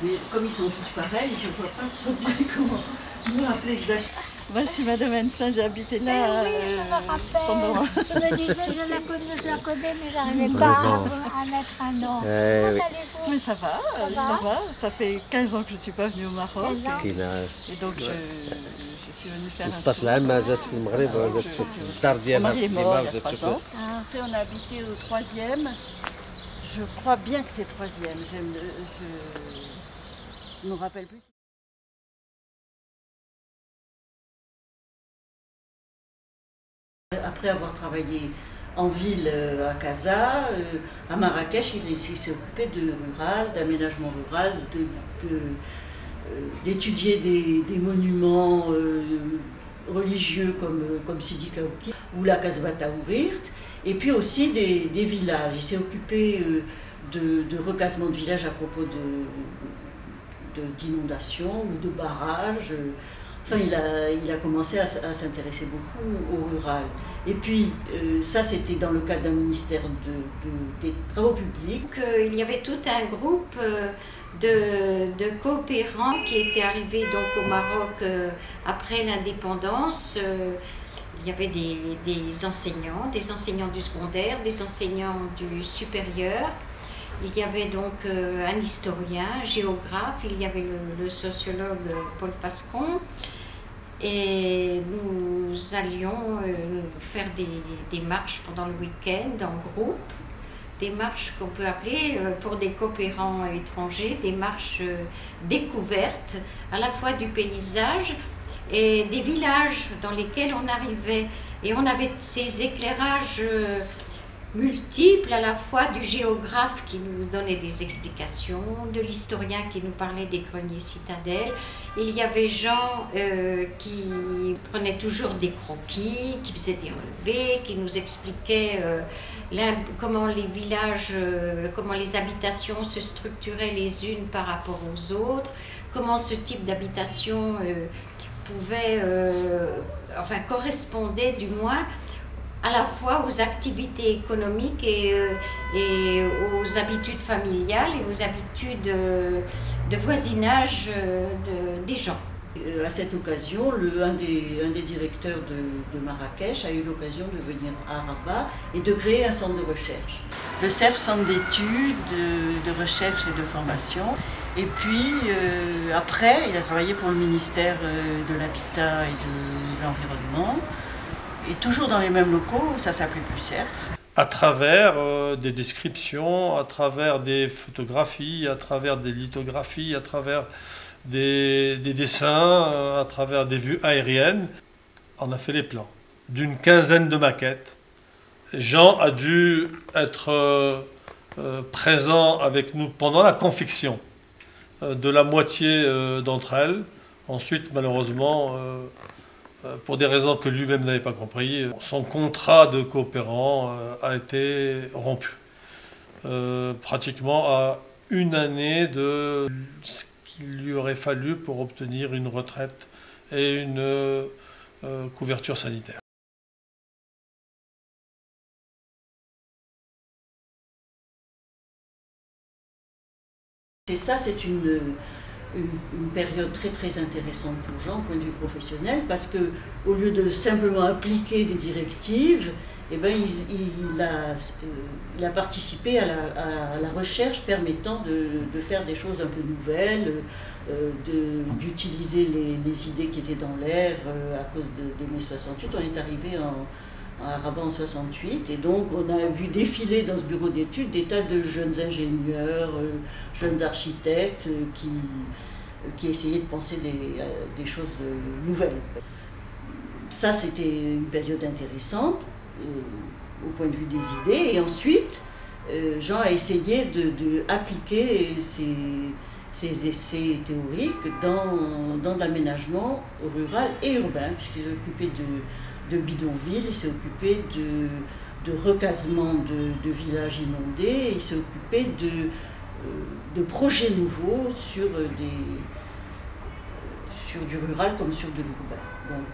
Mais comme ils sont tous pareils, je ne vois pas trop bien comment me rappeler exactement. Moi, je suis Madame Henson, j'ai habité là oui, je me rappelle. pendant... Je me disais, je la connais, mais j'arrivais pas à mettre un nom. Comment allez-vous? Mais ça va, ça fait 15 ans que je ne suis pas venue au Maroc. Et donc, je suis venue faire un tour. Mon mari est mort il y a 3 ans. Après, on a habité au 3e. Je crois bien que c'est 3e. Je ne me rappelle plus. Après avoir travaillé en ville à Casa, à Marrakech, il s'est occupé de rural, d'aménagement rural, d'étudier des monuments religieux comme Sidi Kaouki ou la Kasbah Taourirt, et puis aussi des villages. Il s'est occupé de recasement de villages à propos d'inondations ou de barrages. Enfin, il a commencé à s'intéresser beaucoup au rural. Et puis, ça, c'était dans le cadre d'un ministère des Travaux publics. Donc, il y avait tout un groupe de coopérants qui étaient arrivés donc, au Maroc après l'indépendance. Il y avait des enseignants du secondaire, des enseignants du supérieur. Il y avait donc un historien, un géographe, il y avait le sociologue Paul Pascon. Et nous allions faire des marches pendant le week-end en groupe, des marches qu'on peut appeler pour des coopérants étrangers, des marches découvertes à la fois du paysage et des villages dans lesquels on arrivait. Et on avait ces éclairages multiples, à la fois du géographe qui nous donnait des explications, de l'historien qui nous parlait des greniers citadelles. Il y avait Jean qui prenait toujours des croquis, qui faisait des relevés, qui nous expliquait comment les villages, comment les habitations se structuraient les unes par rapport aux autres, comment ce type d'habitation pouvait, enfin correspondait du moins à la fois aux activités économiques et aux habitudes familiales et aux habitudes de voisinage des gens. À cette occasion, un des directeurs de Marrakech a eu l'occasion de venir à Rabat et de créer un centre de recherche. Le CERF, centre d'études, de recherche et de formation. Et puis, après, il a travaillé pour le ministère de l'Habitat et de l'Environnement. Et toujours dans les mêmes locaux, ça s'appelait plus CERF. À travers des descriptions, à travers des photographies, à travers des lithographies, à travers des dessins, à travers des vues aériennes, on a fait les plans d'une quinzaine de maquettes. Jean a dû être présent avec nous pendant la confection de la moitié d'entre elles. Ensuite, malheureusement, pour des raisons que lui-même n'avait pas compris, son contrat de coopérant a été rompu. Pratiquement à une année de ce qu'il lui aurait fallu pour obtenir une retraite et une couverture sanitaire. Et ça, c'est une période très très intéressante pour Jean, au point de vue professionnel, parce que au lieu de simplement appliquer des directives, eh ben, il a participé à la recherche permettant de faire des choses un peu nouvelles, d'utiliser les idées qui étaient dans l'air à cause de mai 68. On est arrivé à Rabat en 68, et donc on a vu défiler dans ce bureau d'études des tas de jeunes ingénieurs, jeunes architectes qui essayaient de penser des choses nouvelles. Ça, c'était une période intéressante au point de vue des idées, et ensuite Jean a essayé d'appliquer ses essais théoriques dans l'aménagement rural et urbain, puisqu'il s'est occupé de bidonvilles, il s'est occupé de recasement de villages inondés, il s'est occupé de projets nouveaux sur du rural comme sur de l'urbain. Donc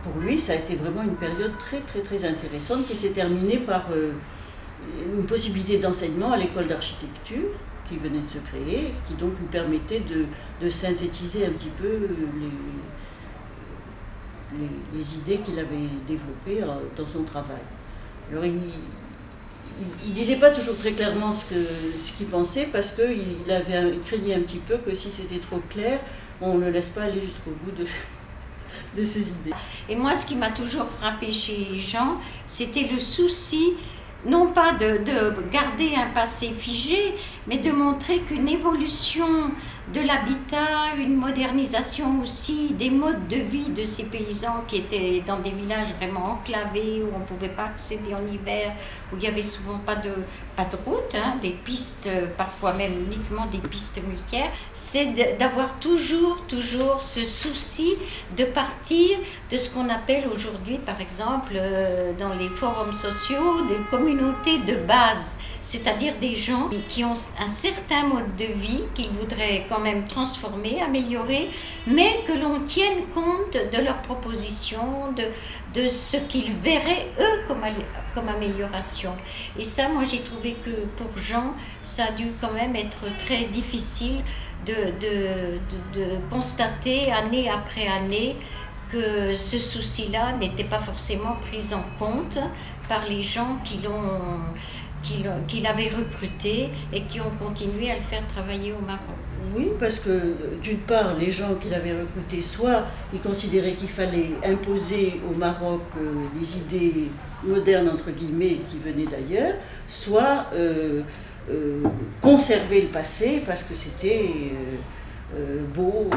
pour lui, ça a été vraiment une période très très très intéressante qui s'est terminée par une possibilité d'enseignement à l'école d'architecture qui venait de se créer, qui donc lui permettait de synthétiser un petit peu les idées qu'il avait développées dans son travail. Alors il disait pas toujours très clairement ce qu'il pensait, parce qu'il craignait un petit peu que si c'était trop clair, on ne le laisse pas aller jusqu'au bout de ses idées. Et moi, ce qui m'a toujours frappé chez Jean, c'était le souci, non pas de garder un passé figé, mais de montrer qu'une évolution de l'habitat, une modernisation aussi des modes de vie de ces paysans qui étaient dans des villages vraiment enclavés, où on ne pouvait pas accéder en hiver, où il n'y avait souvent pas de route, hein, des pistes, parfois même uniquement des pistes muletières, c'est d'avoir toujours ce souci de partir de ce qu'on appelle aujourd'hui, par exemple, dans les forums sociaux, des communautés de base. C'est-à-dire des gens qui ont un certain mode de vie qu'ils voudraient quand même transformer, améliorer, mais que l'on tienne compte de leurs propositions, de ce qu'ils verraient eux comme amélioration. Et ça, moi j'ai trouvé que pour Jean, ça a dû quand même être très difficile de constater année après année que ce souci-là n'était pas forcément pris en compte par les gens qu'il avait recruté et qui ont continué à le faire travailler au Maroc. Oui, parce que d'une part, les gens qu'il avait recrutés, soit ils considéraient qu'il fallait imposer au Maroc les idées modernes, entre guillemets, qui venaient d'ailleurs, soit conserver le passé parce que c'était beau,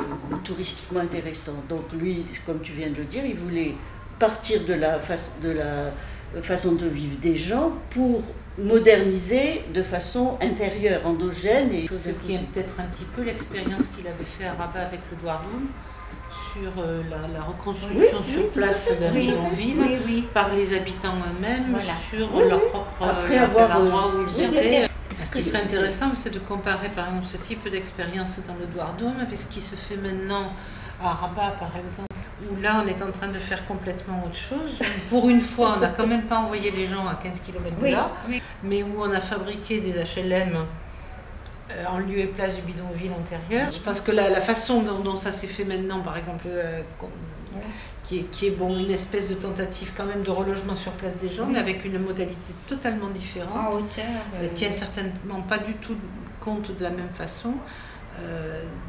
touristiquement intéressant. Donc lui, comme tu viens de le dire, il voulait partir de la façon de vivre des gens pour moderniser de façon intérieure, endogène. Et ce qui est peut-être un petit peu l'expérience qu'il avait fait à Rabat avec le Douardoum sur la reconstruction sur place d'un bidonville par les habitants eux-mêmes, sur leur propre l'endroit où ils étaient. Ce qui serait intéressant, c'est de comparer par exemple ce type d'expérience dans le Douardoum avec ce qui se fait maintenant à Rabat par exemple, où là on est en train de faire complètement autre chose. Pour une fois, on n'a quand même pas envoyé les gens à 15 km de là, mais où on a fabriqué des HLM en lieu et place du bidonville antérieur. Je pense que la façon dont ça s'est fait maintenant, par exemple, qui est bon, une espèce de tentative quand même de relogement sur place des gens, mais avec une modalité totalement différente. En hauteur. Elle tient certainement pas du tout compte de la même façon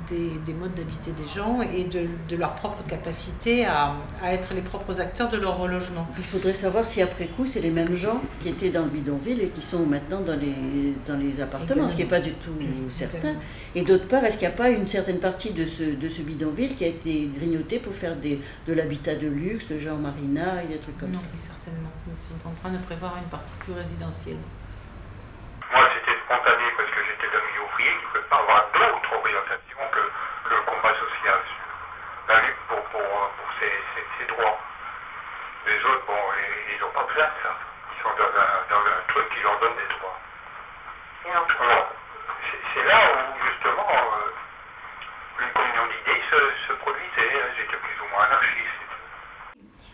des modes d'habiter des gens et de leur propre capacité à être les propres acteurs de leur relogement. Il faudrait savoir si après coup c'est les mêmes gens qui étaient dans le bidonville et qui sont maintenant dans les appartements, ce qui n'est pas du tout certain. Et d'autre part, est-ce qu'il n'y a pas une certaine partie de ce bidonville qui a été grignotée pour faire de l'habitat de luxe, genre marina et des trucs comme ça? Non, oui, certainement. Ils sont en train de prévoir une partie plus résidentielle. Moi, c'était spontané parce que j'étais d'un milieu ouvrier qui ne pouvait pas avoir d'autre orientation que le combat social, la lutte pour ses droits. Les autres, bon, ils n'ont pas besoin de ça. Ils sont dans un truc qui leur donne des droits. Alors, c'est là où, justement, une communion d'idées se produisait. J'étais plus ou moins anarchiste.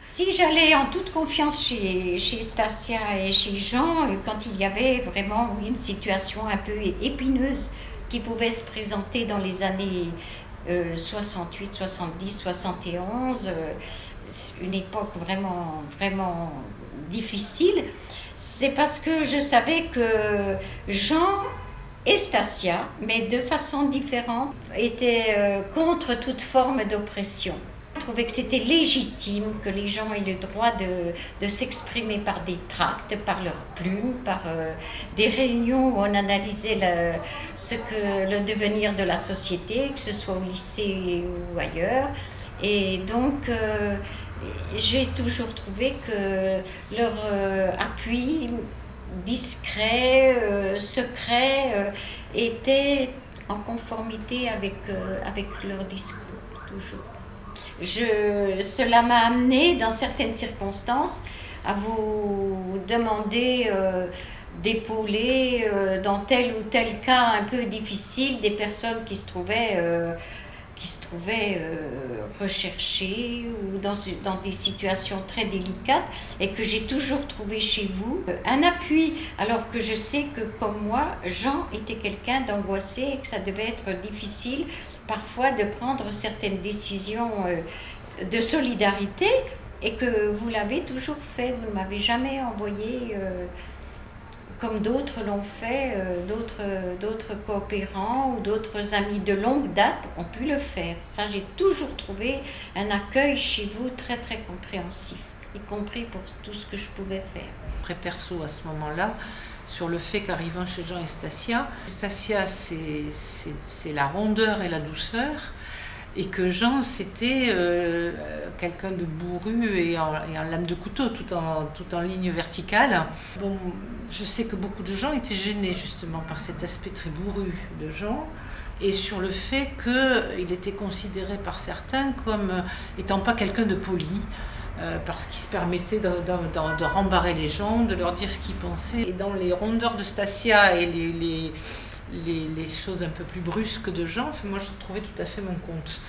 Si j'allais en toute confiance chez Stasia et chez Jean, quand il y avait vraiment une situation un peu épineuse qui pouvait se présenter dans les années 68, 70, 71, une époque vraiment, vraiment difficile, c'est parce que je savais que Jean et Stasia, mais de façon différente, étaient contre toute forme d'oppression. Je trouvais que c'était légitime que les gens aient le droit de s'exprimer par des tracts, par leurs plumes, par des réunions où on analysait le devenir de la société, que ce soit au lycée ou ailleurs. Et donc, j'ai toujours trouvé que leur appui discret, secret, était en conformité avec leur discours, toujours. Cela m'a amené, dans certaines circonstances, à vous demander d'épauler dans tel ou tel cas un peu difficile des personnes qui se trouvaient qui se trouvaient recherchés ou dans des situations très délicates et que j'ai toujours trouvé chez vous un appui, alors que je sais que comme moi, Jean était quelqu'un d'angoissé et que ça devait être difficile parfois de prendre certaines décisions de solidarité et que vous l'avez toujours fait, vous ne m'avez jamais envoyé comme d'autres l'ont fait, d'autres coopérants ou d'autres amis de longue date ont pu le faire. Ça, j'ai toujours trouvé un accueil chez vous très très compréhensif, y compris pour tout ce que je pouvais faire. Très perso à ce moment-là, sur le fait qu'arrivant chez Jean et Stasia, c'est la rondeur et la douceur, et que Jean c'était quelqu'un de bourru et en lame de couteau, tout en ligne verticale. Bon, je sais que beaucoup de gens étaient gênés justement par cet aspect très bourru de Jean, et sur le fait qu'il était considéré par certains comme étant pas quelqu'un de poli, parce qu'il se permettait de rembarrer les gens, de leur dire ce qu'ils pensaient. Et dans les rondeurs de Stasia et les choses un peu plus brusques de Jean, moi je trouvais tout à fait mon compte.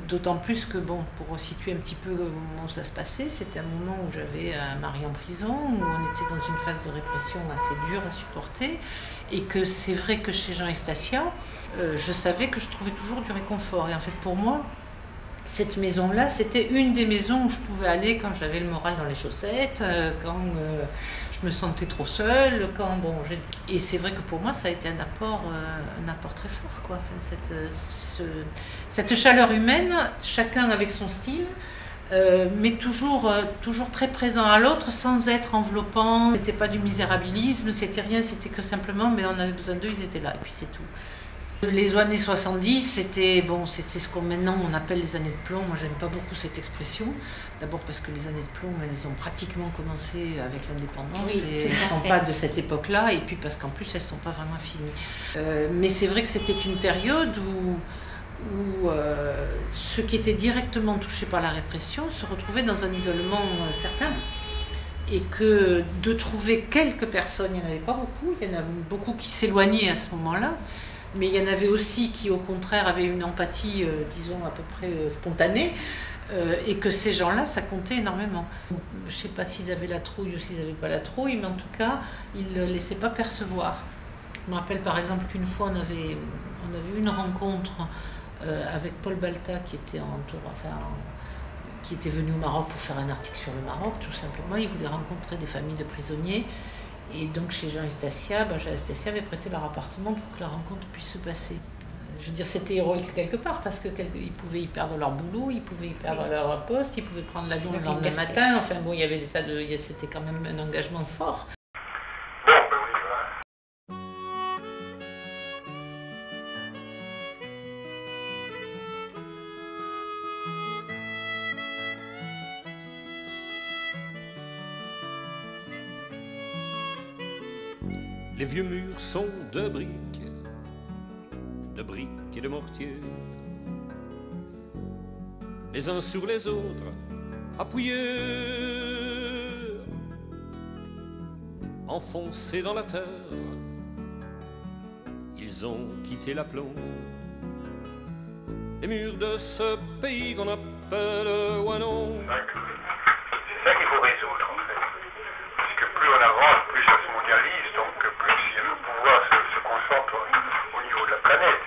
D'autant plus que, bon, pour situer un petit peu comment ça se passait, c'était un moment où j'avais un mari en prison, où on était dans une phase de répression assez dure à supporter, et que c'est vrai que chez Jean et Stasia, je savais que je trouvais toujours du réconfort. Et en fait, pour moi, cette maison-là, c'était une des maisons où je pouvais aller quand j'avais le moral dans les chaussettes, quand je me sentais trop seule, et c'est vrai que pour moi, ça a été un apport très fort, quoi. Enfin, cette chaleur humaine, chacun avec son style, mais toujours très présent à l'autre, sans être enveloppant. C'était pas du misérabilisme, c'était rien, c'était que simplement, mais on avait besoin d'eux, ils étaient là, et puis c'est tout. Les années 70, c'était ce qu'on maintenant on appelle les années de plomb. Moi, j'aime pas beaucoup cette expression. D'abord parce que les années de plomb, elles ont pratiquement commencé avec l'indépendance, et elles ne sont pas de cette époque-là, et puis parce qu'en plus, elles ne sont pas vraiment finies. Mais c'est vrai que c'était une période où ceux qui étaient directement touchés par la répression se retrouvaient dans un isolement certain. Et que de trouver quelques personnes, il n'y en avait pas beaucoup, il y en a beaucoup qui s'éloignaient à ce moment-là, mais il y en avait aussi qui, au contraire, avaient une empathie, disons, à peu près spontanée, et que ces gens-là, ça comptait énormément. Je ne sais pas s'ils avaient la trouille ou s'ils n'avaient pas la trouille, mais en tout cas, ils ne le laissaient pas percevoir. Je me rappelle par exemple qu'une fois, on avait eu une rencontre avec Paul Balta, qui était venu au Maroc pour faire un article sur le Maroc, tout simplement. Il voulait rencontrer des familles de prisonniers. Et donc chez Jean et Stasia, Jean et Stasia avait prêté leur appartement pour que la rencontre puisse se passer. Je veux dire, c'était héroïque quelque part, parce qu'ils pouvaient y perdre leur boulot, ils pouvaient y perdre leur poste, ils pouvaient prendre l'avion le lendemain matin. Enfin bon, il y avait c'était quand même un engagement fort. Les vieux murs sont de briques et de mortier, les uns sur les autres, appuyés, enfoncés dans la terre. Ils ont quitté l'aplomb, les murs de ce pays qu'on appelle Wannon. C'est ça qu'il faut résoudre, en fait. Parce que plus on avance, plus ça se mondialise, donc plus le pouvoir se concentre au niveau de la planète.